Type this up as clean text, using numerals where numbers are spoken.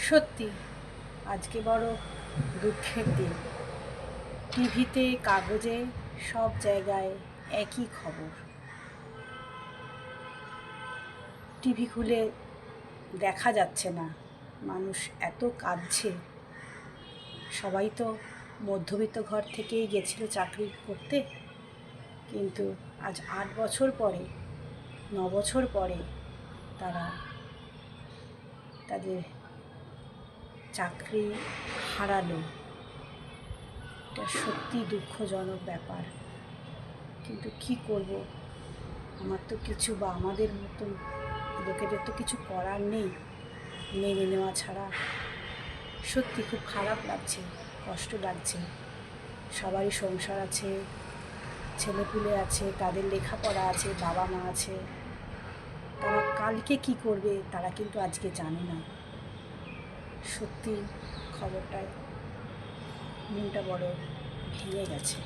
সত্যি আজকে বড় দুঃখের দিন। টিভিতে, কাগজে, সব জায়গায় একই খবর। টিভি খুলে দেখা যাচ্ছে না মানুষ এত কাঁদছে। সবাই তো মধ্যবিত্ত ঘর থেকেই গেছিল চাকরি করতে, কিন্তু আজ 8 বছর পরে, 9 বছর পরে তারা তাদের চাকরি হারালো। এটা সত্যি দুঃখজনক ব্যাপার, কিন্তু কি করব? আমার তো কিছু বা আমাদের মতন লোকেদের তো কিছু করার নেই, মেনে নেওয়া ছাড়া। সত্যি খুব খারাপ লাগছে, কষ্ট লাগছে। সবারই সংসার আছে, ছেলেপুলে আছে, তাদের লেখাপড়া আছে, বাবা মা আছে। তারা কালকে কি করবে তারা কিন্তু আজকে জানে না। সত্যি খবরটায় মনটা বড় ভেঙে গেছে।